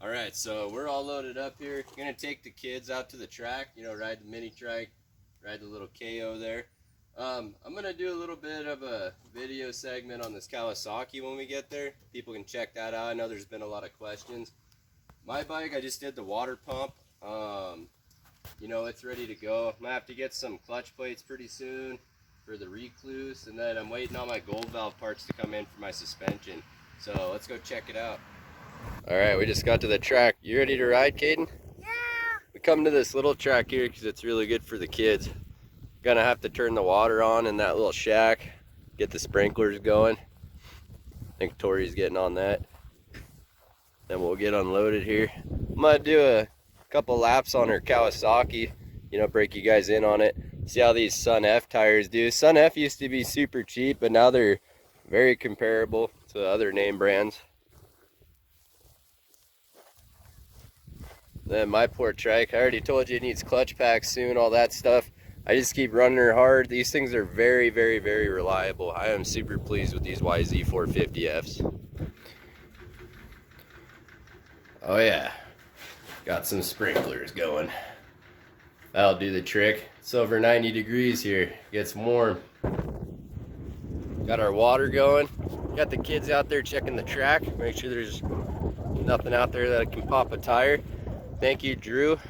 Alright, so we're all loaded up here. Gonna take the kids out to the track, you know, ride the mini trike, ride the little KO there. I'm gonna do a little bit of a video segment on this Kawasaki when we get there. People can check that out. I know there's been a lot of questions. My bike, I just did the water pump. You know, it's ready to go. I'm gonna have to get some clutch plates pretty soon for the recluse, and then I'm waiting on my gold valve parts to come in for my suspension. So let's go check it out. Alright, we just got to the track. You ready to ride, Caden? Yeah! We come to this little track here because it's really good for the kids. Gonna have to turn the water on in that little shack, get the sprinklers going. I think Tori's getting on that. Then we'll get unloaded here. I'm gonna do a couple laps on her Kawasaki, you know, break you guys in on it. See how these Sun F tires do. Sun F used to be super cheap, but now they're very comparable to other name brands. Then my poor trike, I already told you it needs clutch packs soon, all that stuff. I just keep running her hard. These things are very, very, very reliable. I am super pleased with these KX450Fs. Oh yeah, got some sprinklers going. That'll do the trick. It's over 90 degrees here, gets warm. Got our water going. Got the kids out there checking the track. Make sure there's nothing out there that can pop a tire. Thank you, Drew.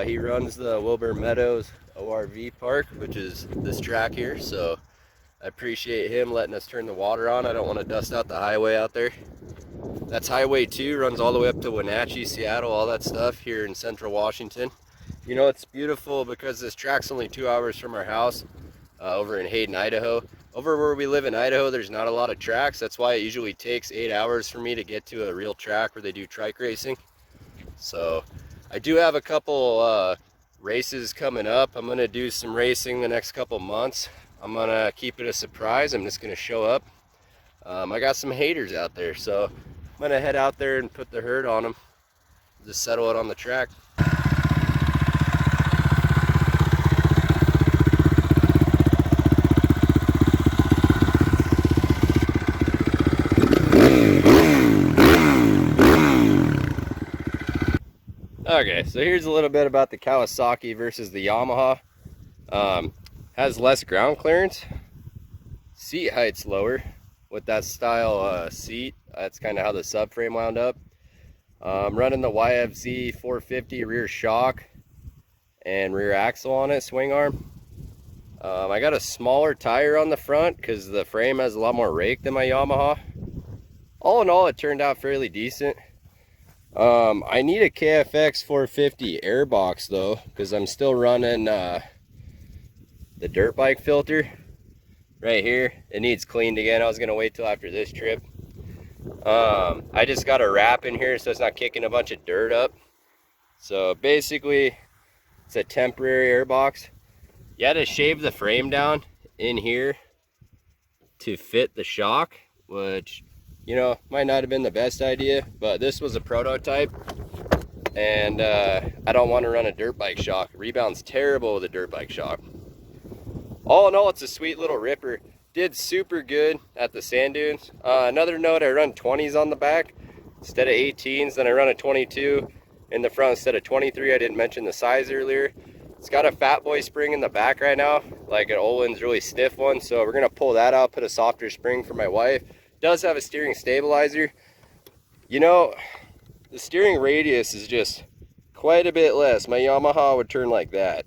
He runs the Wilbur Meadows ORV park, which is this track here. So I appreciate him letting us turn the water on. I don't want to dust out the highway out there. That's Highway 2, runs all the way up to Wenatchee, Seattle, all that stuff here in central Washington. You know, it's beautiful because this track's only 2 hours from our house over in Hayden, Idaho. Over where we live in Idaho, there's not a lot of tracks. That's why it usually takes 8 hours for me to get to a real track where they do trike racing. So I do have a couple races coming up. I'm gonna do some racing the next couple months. I'm gonna keep it a surprise. I'm just gonna show up. I got some haters out there, so I'm gonna head out there and put the herd on them. Just settle it on the track. Okay, so here's a little bit about the Kawasaki versus the Yamaha. Has less ground clearance, seat height's lower with that style seat. That's kind of how the subframe wound up. Running the YFZ 450 rear shock and rear axle on it, swing arm. I got a smaller tire on the front because the frame has a lot more rake than my Yamaha. All in all, it turned out fairly decent. I need a KX450 airbox though, because I'm still running the dirt bike filter right here. It needs cleaned again. I was gonna wait till after this trip. I just got a wrap in here so it's not kicking a bunch of dirt up. So basically it's a temporary airbox. You had to shave the frame down in here to fit the shock, which, you know, might not have been the best idea, but this was a prototype, and I don't want to run a dirt bike shock. Rebound's terrible with a dirt bike shock. All in all, it's a sweet little ripper. Did super good at the sand dunes. Another note, I run 20s on the back instead of 18s, then I run a 22 in the front instead of 23. I didn't mention the size earlier. It's got a fat boy spring in the back right now, like an Olin's really stiff one, so we're gonna pull that out, put a softer spring for my wife. Does have a steering stabilizer. You know, the steering radius is just quite a bit less. My Yamaha would turn like that.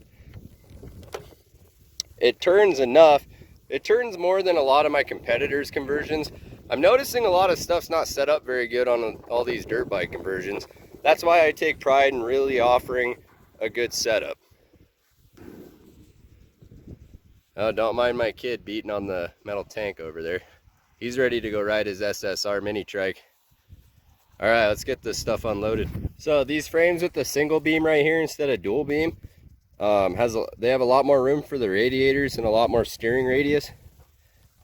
It turns enough. It turns more than a lot of my competitors' conversions. I'm noticing a lot of stuff's not set up very good on all these dirt bike conversions. That's why I take pride in really offering a good setup. Oh, don't mind my kid beating on the metal tank over there. He's ready to go ride his SSR mini trike. All right, let's get this stuff unloaded. So these frames with the single beam right here instead of dual beam, they have a lot more room for the radiators and a lot more steering radius.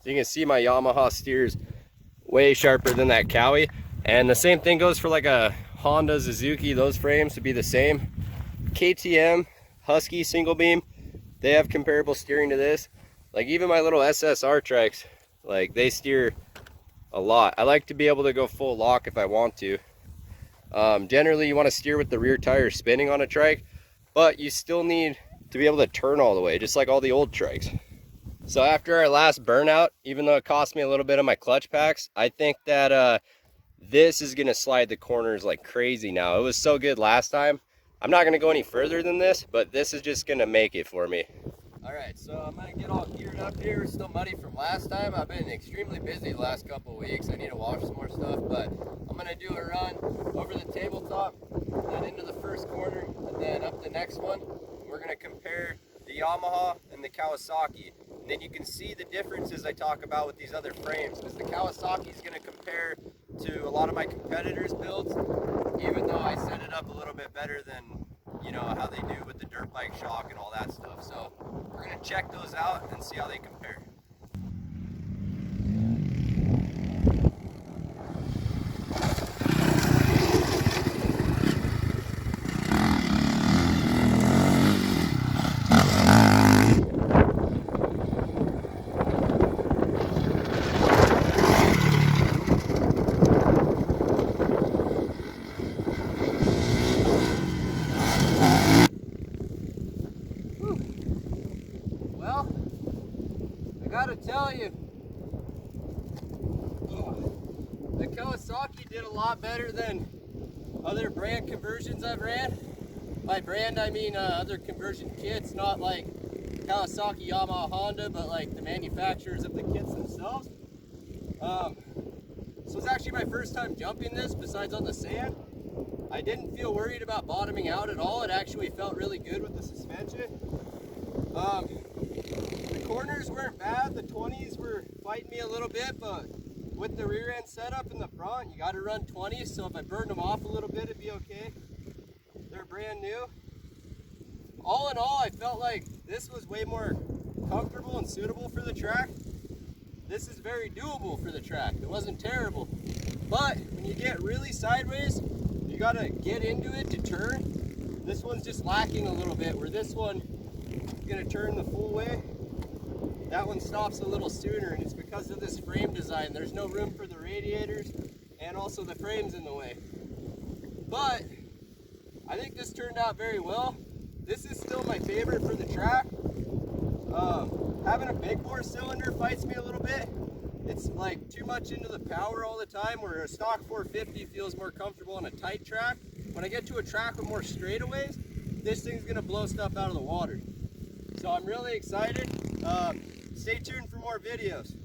So you can see my Yamaha steers way sharper than that Cowie. And the same thing goes for like a Honda, Suzuki, those frames to be the same. KTM, Husky single beam, they have comparable steering to this. Like even my little SSR trikes, like they steer a lot. I like to be able to go full lock if I want to. Generally you want to steer with the rear tire spinning on a trike, but you still need to be able to turn all the way, just like all the old trikes. So after our last burnout, even though it cost me a little bit of my clutch packs, I think that this is gonna slide the corners like crazy now. It was so good last time. I'm not gonna go any further than this, but this is just gonna make it for me. All right, so I'm gonna get all geared up here. Still muddy from last time. I've been extremely busy the last couple of weeks. I need to wash some more stuff, but I'm gonna do a run over the tabletop, then into the first corner, and then up the next one. We're gonna compare the Yamaha and the Kawasaki. And then you can see the differences I talk about with these other frames, because the Kawasaki is gonna compare to a lot of my competitors' builds, even though I set it up a little bit better than, you know, how they do with the dirt bike shock and all that stuff. So we're gonna check those out and see how they compare. Well, I gotta tell you, the Kawasaki did a lot better than other brand conversions I've ran. By brand, I mean other conversion kits, not like Kawasaki, Yamaha, Honda, but like the manufacturers of the kits themselves. This was actually my first time jumping this, besides on the sand. I didn't feel worried about bottoming out at all. It actually felt really good with the suspension. The corners weren't bad. The 20s were fighting me a little bit, but with the rear end setup in the front, you got to run 20s, so if I burned them off a little bit, it'd be okay. They're brand new. All in all, I felt like this was way more comfortable and suitable for the track. This is very doable for the track. It wasn't terrible. But when you get really sideways, you got to get into it to turn. This one's just lacking a little bit, where this one is going to turn the full way. That one stops a little sooner, and it's because of this frame design. There's no room for the radiators, and also the frame's in the way. But I think this turned out very well. This is still my favorite for the track. Having a big bore cylinder fights me a little bit. It's like too much into the power all the time, where a stock 450 feels more comfortable on a tight track. When I get to a track with more straightaways, this thing's gonna blow stuff out of the water. So I'm really excited. Stay tuned for more videos.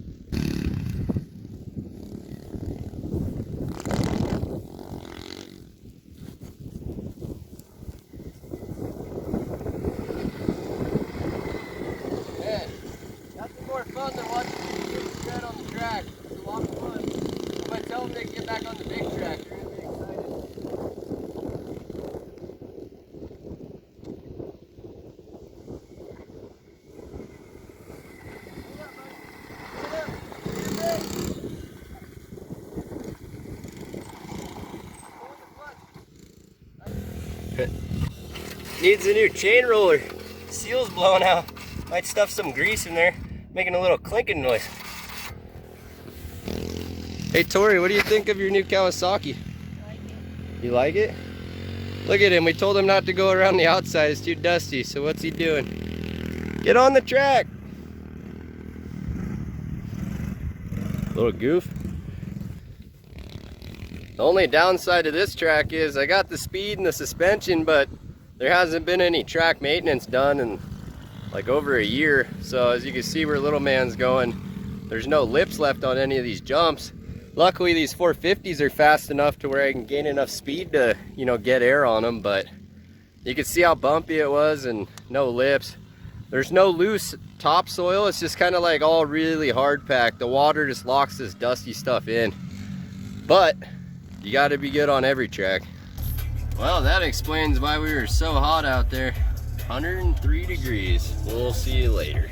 Man, nothing more fun than watching the kids shred on the track. It's a lot of fun. I'm gonna tell them they can get back on the big track. They're gonna be excited. Needs a new chain roller. Seal's blown out. Might stuff some grease in there, making a little clinking noise. Hey Tori, what do you think of your new Kawasaki? I like it. You like it? Look at him. We told him not to go around the outside. It's too dusty. So what's he doing? Get on the track. Little goof. The only downside to this track is I got the speed and the suspension, but there hasn't been any track maintenance done in like over a year. So as you can see where little man's going, there's no lips left on any of these jumps. Luckily these 450s are fast enough to where I can gain enough speed to, you know, get air on them, but you can see how bumpy it was and no lips. There's no loose topsoil. It's just kind of like all really hard packed. The water just locks this dusty stuff in. But you got to be good on every track. Well, that explains why we were so hot out there. 103 degrees. We'll see you later.